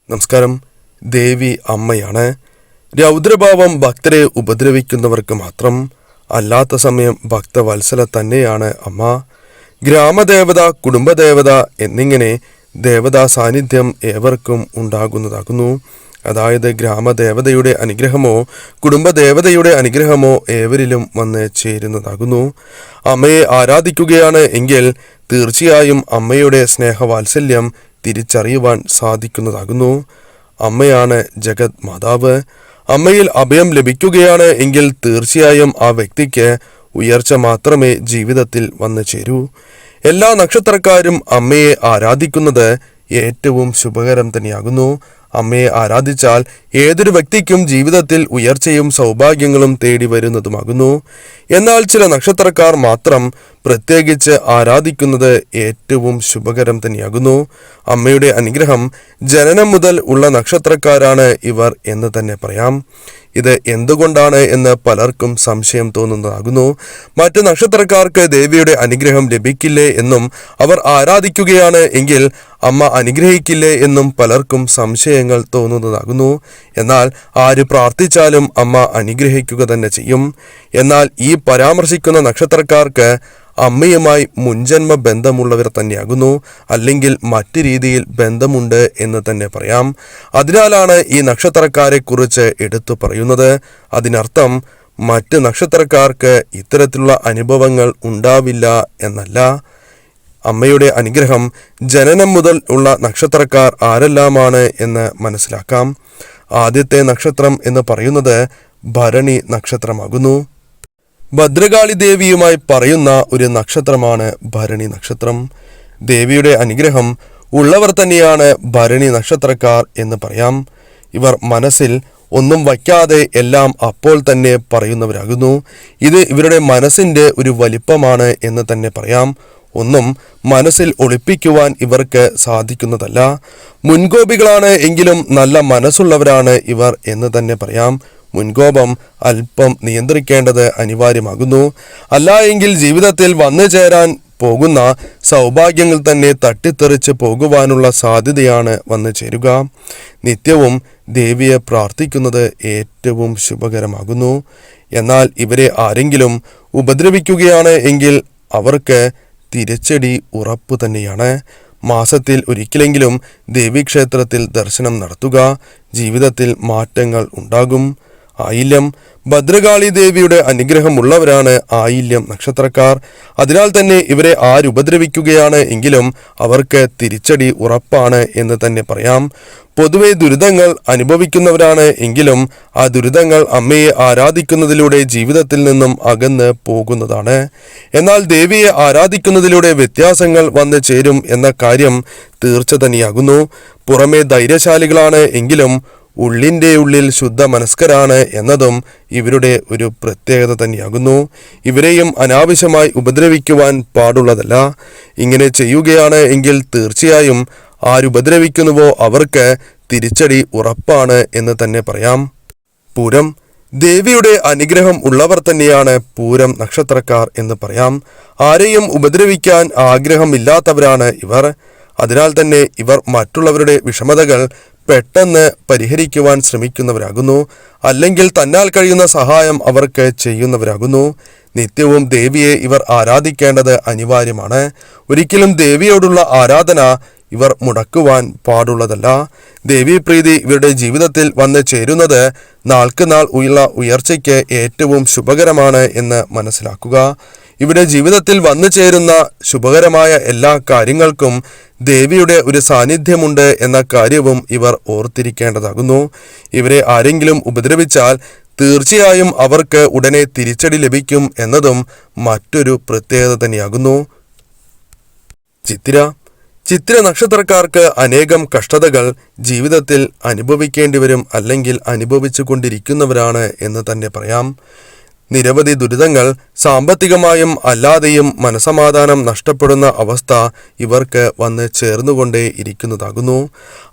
നമസ്കാരം. ദേവി അമ്മയാണ്. രൗദ്രഭാവം ഭക്തരെ ഉപദ്രവിക്കുന്നവർക്ക് മാത്രം, അല്ലാത്ത സമയം ഭക്തവത്സല തന്നെയാണ് അമ്മ. ഗ്രാമദേവത, കുടുംബദേവത എന്നിങ്ങനെ ദേവതാ സാന്നിധ്യം ഏവർക്കും ഉണ്ടാകുന്നതാകുന്നു. അതായത് ഗ്രാമദേവതയുടെ അനുഗ്രഹമോ കുടുംബദേവതയുടെ അനുഗ്രഹമോ ഏവരിലും വന്ന് ചേരുന്നതാകുന്നു. അമ്മയെ ആരാധിക്കുകയാണ് എങ്കിൽ തീർച്ചയായും അമ്മയുടെ സ്നേഹവാത്സല്യം തിരിച്ചറിയുവാൻ സാധിക്കുന്നതാകുന്നു. അമ്മയാണ് ജഗത് മാതാവ്. അമ്മയിൽ അഭയം ലഭിക്കുകയാണ് എങ്കിൽ തീർച്ചയായും ആ വ്യക്തിക്ക് ഉയർച്ച മാത്രമേ ജീവിതത്തിൽ വന്നു ചേരൂ. എല്ലാ നക്ഷത്രക്കാരും അമ്മയെ ആരാധിക്കുന്നത് ഏറ്റവും ശുഭകരം തന്നെയാകുന്നു. അമ്മയെ ആരാധിച്ചാൽ ഏതൊരു വ്യക്തിക്കും ജീവിതത്തിൽ ഉയർച്ചയും സൗഭാഗ്യങ്ങളും തേടി വരുന്നതുമാകുന്നു. എന്നാൽ ചില നക്ഷത്രക്കാർ മാത്രം പ്രത്യേകിച്ച് ആരാധിക്കുന്നത് ഏറ്റവും ശുഭകരം തന്നെയാകുന്നു. അമ്മയുടെ അനുഗ്രഹം ജനനം മുതൽ ഉള്ള നക്ഷത്രക്കാരാണ് ഇവർ എന്ന് തന്നെ പറയാം. ഇത് എന്തുകൊണ്ടാണ് എന്ന് പലർക്കും സംശയം തോന്നുന്നതാകുന്നു. മറ്റ് നക്ഷത്രക്കാർക്ക് ദേവിയുടെ അനുഗ്രഹം ലഭിക്കില്ലേ എന്നും അവർ ആരാധിക്കുകയാണ് എങ്കിൽ അമ്മ അനുഗ്രഹിക്കില്ലേ എന്നും പലർക്കും സംശയങ്ങൾ തോന്നുന്നതാകുന്നു. എന്നാൽ ആര് പ്രാർത്ഥിച്ചാലും അമ്മ അനുഗ്രഹിക്കുക തന്നെ ചെയ്യും. എന്നാൽ ഈ പരാമർശിക്കുന്ന നക്ഷത്രക്കാർക്ക് അമ്മയുമായി മുൻജന്മ ബന്ധമുള്ളവർ തന്നെയാകുന്നു, അല്ലെങ്കിൽ മറ്റു രീതിയിൽ ബന്ധമുണ്ട് എന്ന് തന്നെ പറയാം. അതിനാലാണ് ഈ നക്ഷത്രക്കാരെ കുറിച്ച് എടുത്തു പറയുന്നത്. അതിനർത്ഥം മറ്റ് നക്ഷത്രക്കാർക്ക് ഇത്തരത്തിലുള്ള അനുഭവങ്ങൾ ഉണ്ടാവില്ല എന്നല്ല. അമ്മയുടെ അനുഗ്രഹം ജനനം മുതൽ ഉള്ള നക്ഷത്രക്കാർ ആരെല്ലാമാണ് എന്ന് മനസ്സിലാക്കാം. ആദ്യത്തെ നക്ഷത്രം എന്ന് പറയുന്നത് ഭരണി നക്ഷത്രമാകുന്നു. ഭദ്രകാളി ദേവിയുമായി പറയുന്ന ഒരു നക്ഷത്രമാണ് ഭരണി നക്ഷത്രം. ദേവിയുടെ അനുഗ്രഹം ഉള്ളവർ തന്നെയാണ് ഭരണി നക്ഷത്രക്കാർ എന്ന് പറയാം. ഇവർ മനസ്സിൽ ഒന്നും വയ്ക്കാതെ എല്ലാം അപ്പോൾ തന്നെ പറയുന്നവരാകുന്നു. ഇത് ഇവരുടെ മനസ്സിൻ്റെ ഒരു വലിപ്പമാണ് എന്ന് തന്നെ പറയാം. ഒന്നും മനസ്സിൽ ഒളിപ്പിക്കുവാൻ ഇവർക്ക് സാധിക്കുന്നതല്ല. മുൻകോപികളാണ് എങ്കിലും നല്ല മനസ്സുള്ളവരാണ് ഇവർ എന്ന് തന്നെ പറയാം. മുൻകോപം അല്പം നിയന്ത്രിക്കേണ്ടത് അനിവാര്യമാകുന്നു. അല്ല എങ്കിൽ ജീവിതത്തിൽ വന്നു ചേരാൻ പോകുന്ന സൗഭാഗ്യങ്ങൾ തന്നെ തട്ടിത്തെറിച്ച് പോകുവാനുള്ള സാധ്യതയാണ് വന്നു ചേരുക. നിത്യവും ദേവിയെ പ്രാർത്ഥിക്കുന്നത് ഏറ്റവും ശുഭകരമാകുന്നു. എന്നാൽ ഇവരെ ആരെങ്കിലും ഉപദ്രവിക്കുകയാണ് എങ്കിൽ അവർക്ക് തിരിച്ചടി ഉറപ്പു തന്നെയാണ്. മാസത്തിൽ ഒരിക്കലെങ്കിലും ദേവീക്ഷേത്രത്തിൽ ദർശനം നടത്തുക. ജീവിതത്തിൽ മാറ്റങ്ങൾ ഉണ്ടാകും. ആയില്യം, ഭദ്രകാളി ദേവിയുടെ അനുഗ്രഹമുള്ളവരാണ് ആയില്യം നക്ഷത്രക്കാർ. അതിനാൽ തന്നെ ഇവരെ ആരുപദ്രവിക്കുകയാണ് എങ്കിലും അവർക്ക് തിരിച്ചടി ഉറപ്പാണ് എന്ന് തന്നെ പറയാം. പൊതുവെ ദുരിതങ്ങൾ അനുഭവിക്കുന്നവരാണ് എങ്കിലും ആ ദുരിതങ്ങൾ അമ്മയെ ആരാധിക്കുന്നതിലൂടെ ജീവിതത്തിൽ നിന്നും അകന്ന് പോകുന്നതാണ്. എന്നാൽ ദേവിയെ ആരാധിക്കുന്നതിലൂടെ വ്യത്യാസങ്ങൾ വന്നു ചേരും എന്ന കാര്യം തീർച്ച തന്നെയാകുന്നു. പുറമെ ധൈര്യശാലികളാണ് എങ്കിലും ഉള്ളിൻ്റെ ഉള്ളിൽ ശുദ്ധ മനസ്കരാണ് എന്നതും ഇവരുടെ ഒരു പ്രത്യേകത തന്നെയാകുന്നു. ഇവരെയും അനാവശ്യമായി ഉപദ്രവിക്കുവാൻ പാടുള്ളതല്ല. ഇങ്ങനെ ചെയ്യുകയാണ് എങ്കിൽ തീർച്ചയായും ആരുപദ്രവിക്കുന്നുവോ അവർക്ക് തിരിച്ചടി ഉറപ്പാണ് എന്ന് തന്നെ പറയാം. പൂരം, ദേവിയുടെ അനുഗ്രഹം ഉള്ളവർ തന്നെയാണ് പൂരം നക്ഷത്രക്കാർ എന്ന് പറയാം. ആരെയും ഉപദ്രവിക്കാൻ ആഗ്രഹമില്ലാത്തവരാണ് ഇവർ. അതിനാൽ തന്നെ ഇവർ മറ്റുള്ളവരുടെ വിഷമതകൾ പെട്ടെന്ന് പരിഹരിക്കുവാൻ ശ്രമിക്കുന്നവരാകുന്നു. അല്ലെങ്കിൽ തന്നാൽ കഴിയുന്ന സഹായം അവർക്ക് ചെയ്യുന്നവരാകുന്നു. നിത്യവും ദേവിയെ ഇവർ ആരാധിക്കേണ്ടത് അനിവാര്യമാണ്. ഒരിക്കലും ദേവിയോടുള്ള ആരാധന ഇവർ മുടക്കുവാൻ പാടുള്ളതല്ല. ദേവീപ്രീതി ഇവരുടെ ജീവിതത്തിൽ വന്ന് ചേരുന്നത് നാൾക്ക് നാൾ ഉയർച്ചയ്ക്ക് ഏറ്റവും ശുഭകരമാണ് എന്ന് മനസ്സിലാക്കുക. ഇവിടെ ജീവിതത്തിൽ വന്നു ചേരുന്ന ശുഭകരമായ എല്ലാ കാര്യങ്ങൾക്കും ദേവിയുടെ ഒരു സാന്നിധ്യമുണ്ട് എന്ന കാര്യവും ഇവർ ഓർത്തിരിക്കേണ്ടതാകുന്നു. ഇവരെ ആരെങ്കിലും ഉപദ്രവിച്ചാൽ തീർച്ചയായും അവർക്ക് ഉടനെ തിരിച്ചടി ലഭിക്കും എന്നതും മറ്റൊരു പ്രത്യേകത തന്നെയാകുന്നു. ചിത്തിര നക്ഷത്രക്കാർക്ക് അനേകം കഷ്ടതകൾ ജീവിതത്തിൽ അനുഭവിക്കേണ്ടി വരും, അല്ലെങ്കിൽ അനുഭവിച്ചു കൊണ്ടിരിക്കുന്നവരാണ് എന്ന് തന്നെ പറയാം. നിരവധി ദുരിതങ്ങൾ സാമ്പത്തികമായും അല്ലാതെയും മനസമാധാനം നഷ്ടപ്പെടുന്ന അവസ്ഥ ഇവർക്ക് വന്ന് ചേർന്നുകൊണ്ടേ ഇരിക്കുന്നതാകുന്നു.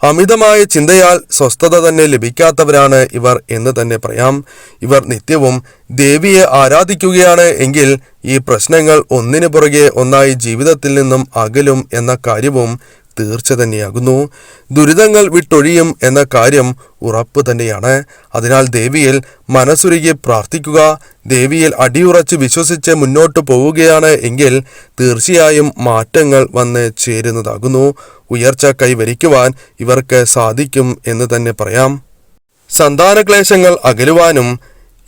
അമിതമായ ചിന്തയാൽ സ്വസ്ഥത തന്നെ ലഭിക്കാത്തവരാണ് ഇവർ എന്ന് തന്നെ പറയാം. ഇവർ നിത്യവും ദേവിയെ ആരാധിക്കുകയാണ് എങ്കിൽ ഈ പ്രശ്നങ്ങൾ ഒന്നിനു പുറകെ ഒന്നായി ജീവിതത്തിൽ നിന്നും അകലും എന്ന കാര്യവും തീർച്ച തന്നെയാകുന്നു. ദുരിതങ്ങൾ വിട്ടൊഴിയും എന്ന കാര്യം ഉറപ്പ് തന്നെയാണ്. അതിനാൽ ദേവിയിൽ മനസ്സുരുകി പ്രാർത്ഥിക്കുക. ദേവിയിൽ അടിയുറച്ച് വിശ്വസിച്ച് മുന്നോട്ട് പോവുകയാണ് എങ്കിൽ തീർച്ചയായും മാറ്റങ്ങൾ വന്ന് ചേരുന്നതാകുന്നു. ഉയർച്ച കൈവരിക്കുവാൻ ഇവർക്ക് സാധിക്കും എന്ന് തന്നെ പറയാം. സന്താനക്ലേശങ്ങൾ അകലുവാനും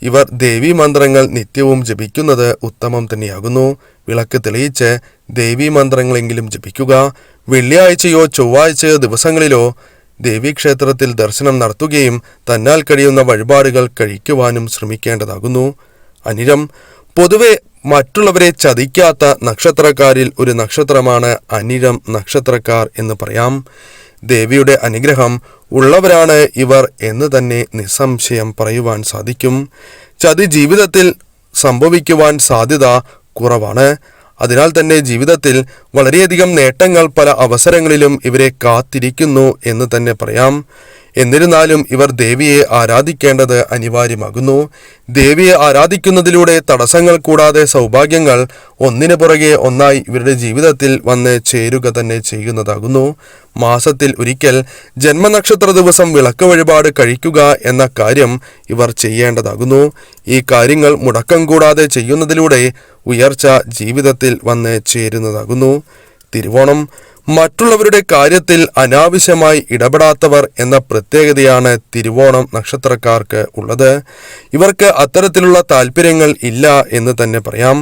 ഇവർ ദേവീ മന്ത്രങ്ങൾ നിത്യവും ജപിക്കുന്നത് ഉത്തമം തന്നെയാകുന്നു. വിളക്ക് തെളിയിച്ച് ദേവീ മന്ത്രങ്ങളെങ്കിലും ജപിക്കുക. വെള്ളിയാഴ്ചയോ ചൊവ്വാഴ്ചയോ ദിവസങ്ങളിലോ ദേവീക്ഷേത്രത്തിൽ ദർശനം നടത്തുകയും തന്നാൽ കഴിയുന്ന വഴിപാടുകൾ കഴിക്കുവാനും ശ്രമിക്കേണ്ടതാകുന്നു. അനിഴം പൊതുവെ മറ്റുള്ളവരെ ചതിക്കാത്ത നക്ഷത്രക്കാരിൽ ഒരു നക്ഷത്രമാണ് അനിഴം നക്ഷത്രക്കാർ എന്ന് പറയാം. ദേവിയുടെ അനുഗ്രഹം ഉള്ളവരാണ് ഇവർ എന്ന് തന്നെ നിസ്സംശയം പറയുവാൻ സാധിക്കും. ചതി ജീവിതത്തിൽ സംഭവിക്കുവാൻ സാധ്യത കുറവാണ്. അതിനാൽ തന്നെ ജീവിതത്തിൽ വളരെയധികം നേട്ടങ്ങൾ പല അവസരങ്ങളിലും ഇവരെ കാത്തിരിക്കുന്നു എന്ന് തന്നെ പറയാം. എന്നിരുന്നാലും ഇവർ ദേവിയെ ആരാധിക്കേണ്ടത് അനിവാര്യമാകുന്നു. ദേവിയെ ആരാധിക്കുന്നതിലൂടെ തടസ്സങ്ങൾ കൂടാതെ സൗഭാഗ്യങ്ങൾ ഒന്നിനു പുറകെ ഒന്നായി ഇവരുടെ ജീവിതത്തിൽ വന്ന് ചേരുക തന്നെ ചെയ്യുന്നതാകുന്നു. മാസത്തിൽ ഒരിക്കൽ ജന്മനക്ഷത്ര ദിവസം വിളക്ക് വഴിപാട് കഴിക്കുക എന്ന കാര്യം ഇവർ ചെയ്യേണ്ടതാകുന്നു. ഈ കാര്യങ്ങൾ മുടക്കം കൂടാതെ ചെയ്യുന്നതിലൂടെ ഉയർച്ച ജീവിതത്തിൽ വന്ന് ചേരുന്നതാകുന്നു. തിരുവോണം മറ്റുള്ളവരുടെ കാര്യത്തിൽ അനാവശ്യമായി ഇടപെടാത്തവർ എന്ന പ്രത്യേകതയാണ് തിരുവോണം നക്ഷത്രക്കാർക്ക് ഉള്ളത്. ഇവർക്ക് അത്തരത്തിലുള്ള താല്പര്യങ്ങൾ ഇല്ല എന്ന് തന്നെ പറയാം.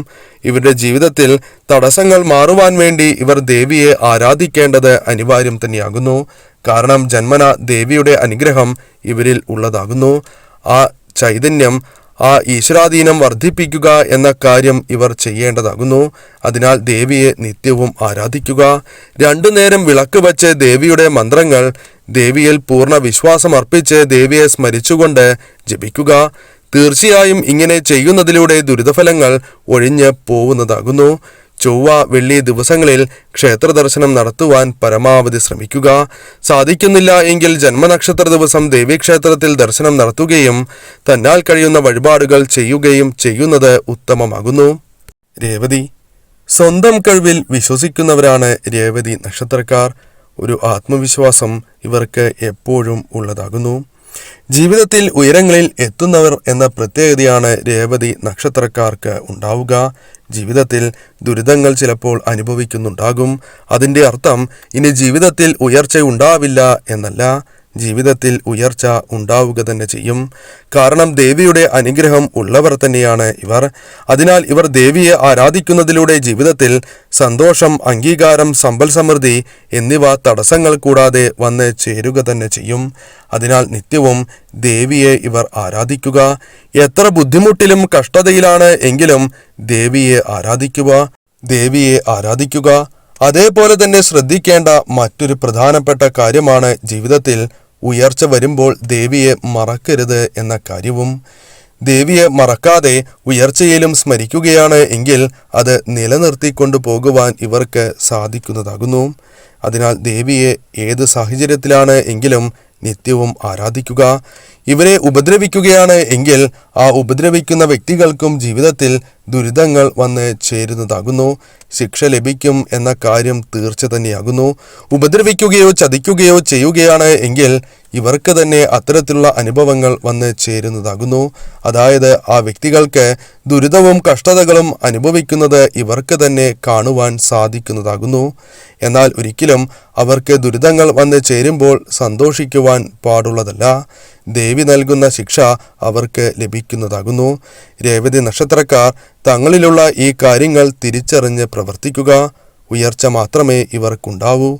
ഇവരുടെ ജീവിതത്തിൽ തടസ്സങ്ങൾ മാറുവാൻ വേണ്ടി ഇവർ ദേവിയെ ആരാധിക്കേണ്ടത് അനിവാര്യം തന്നെയാകുന്നു. കാരണം ജന്മന ദേവിയുടെ അനുഗ്രഹം ഇവരിൽ ഉള്ളതാകുന്നു. ആ ചൈതന്യം, ആ ഈശ്വരാധീനം വർദ്ധിപ്പിക്കുക എന്ന കാര്യം ഇവർ ചെയ്യേണ്ടതാകുന്നു. അതിനാൽ ദേവിയെ നിത്യവും ആരാധിക്കുക. 2 നേരം വിളക്ക് വച്ച് ദേവിയുടെ മന്ത്രങ്ങൾ ദേവിയിൽ പൂർണ്ണ വിശ്വാസം അർപ്പിച്ച് ദേവിയെ സ്മരിച്ചുകൊണ്ട് ജപിക്കുക. തീർച്ചയായും ഇങ്ങനെ ചെയ്യുന്നതിലൂടെ ദുരിതഫലങ്ങൾ ഒഴിഞ്ഞ് പോവുന്നതാകുന്നു. ചൊവ്വ വെള്ളി ദിവസങ്ങളിൽ ക്ഷേത്ര ദർശനം നടത്തുവാൻ പരമാവധി ശ്രമിക്കുക. സാധിക്കുന്നില്ല എങ്കിൽ ജന്മനക്ഷത്ര ദിവസം ദേവീക്ഷേത്രത്തിൽ ദർശനം നടത്തുകയും തന്നാൽ കഴിയുന്ന വഴിപാടുകൾ ചെയ്യുകയും ചെയ്യുന്നത് ഉത്തമമാകുന്നു. രേവതി സ്വന്തം കഴിവിൽ വിശ്വസിക്കുന്നവരാണ് രേവതി നക്ഷത്രക്കാർ. ഒരു ആത്മവിശ്വാസം ഇവർക്ക് എപ്പോഴും ഉള്ളതാകുന്നു. ജീവിതത്തിൽ ഉയരങ്ങളിൽ എത്തുന്നവർ എന്ന പ്രത്യേകതയാണ് രേവതി നക്ഷത്രക്കാർക്ക് ഉണ്ടാവുക. ജീവിതത്തിൽ ദുരിതങ്ങൾ ചിലപ്പോൾ അനുഭവിക്കുന്നുണ്ടാകും. അതിൻ്റെ അർത്ഥം ഇനി ജീവിതത്തിൽ ഉയർച്ച ഉണ്ടാവില്ല എന്നല്ല. ജീവിതത്തിൽ ഉയർച്ച ഉണ്ടാവുക തന്നെ ചെയ്യും. കാരണം ദേവിയുടെ അനുഗ്രഹം ഉള്ളവർ തന്നെയാണ് ഇവർ. അതിനാൽ ഇവർ ദേവിയെ ആരാധിക്കുന്നതിലൂടെ ജീവിതത്തിൽ സന്തോഷം, അംഗീകാരം, സമ്പൽ സമൃദ്ധി എന്നിവ തടസ്സങ്ങൾ കൂടാതെ വന്ന് ചേരുക തന്നെ ചെയ്യും. അതിനാൽ നിത്യവും ദേവിയെ ഇവർ ആരാധിക്കുക. എത്ര ബുദ്ധിമുട്ടിലും കഷ്ടതയിലാണ് എങ്കിലും ദേവിയെ ആരാധിക്കുക. അതേപോലെ തന്നെ ശ്രദ്ധിക്കേണ്ട മറ്റൊരു പ്രധാനപ്പെട്ട കാര്യമാണ് ജീവിതത്തിൽ ഉയർച്ച വരുമ്പോൾ ദേവിയെ മറക്കരുത് എന്ന കാര്യവും. ദേവിയെ മറക്കാതെ ഉയർച്ചയിലും സ്മരിക്കുകയാണ് എങ്കിൽ അത് നിലനിർത്തിക്കൊണ്ടു പോകുവാൻ ഇവർക്ക് സാധിക്കുന്നതാകുന്നു. അതിനാൽ ദേവിയെ ഏത് സാഹചര്യത്തിലാണ് എങ്കിലും നിത്യവും ആരാധിക്കുക. ഇവരെ ഉപദ്രവിക്കുകയാണ് എങ്കിൽ ആ ഉപദ്രവിക്കുന്ന വ്യക്തികൾക്കും ജീവിതത്തിൽ ദുരിതങ്ങൾ വന്ന് ചേരുന്നതാകുന്നു. ശിക്ഷ ലഭിക്കും എന്ന കാര്യം തീർച്ച തന്നെയാകുന്നു. ഉപദ്രവിക്കുകയോ ചതിക്കുകയോ ചെയ്യുകയാണ് എങ്കിൽ ഇവർക്ക് തന്നെ അത്തരത്തിലുള്ള അനുഭവങ്ങൾ വന്ന് ചേരുന്നതാകുന്നു. അതായത് ആ വ്യക്തികൾക്ക് ദുരിതവും കഷ്ടതകളും അനുഭവിക്കുന്നത് ഇവർക്ക് തന്നെ കാണുവാൻ സാധിക്കുന്നതാകുന്നു. എന്നാൽ ഒരിക്കലും അവർക്ക് ദുരിതങ്ങൾ വന്ന് ചേരുമ്പോൾ സന്തോഷിക്കുവാൻ പാടുള്ളതല്ല. ദേവി നൽകുന്ന ശിക്ഷ അവർക്ക് ലഭിക്കുന്നതാകുന്നു. രേവതി നക്ഷത്രക്കാർ തങ്ങളിലുള്ള ഈ കാര്യങ്ങൾ തിരിച്ചറിഞ്ഞ് പ്രവർത്തിക്കുക. ഉയർച്ച മാത്രമേ ഇവർക്കുണ്ടാവൂ.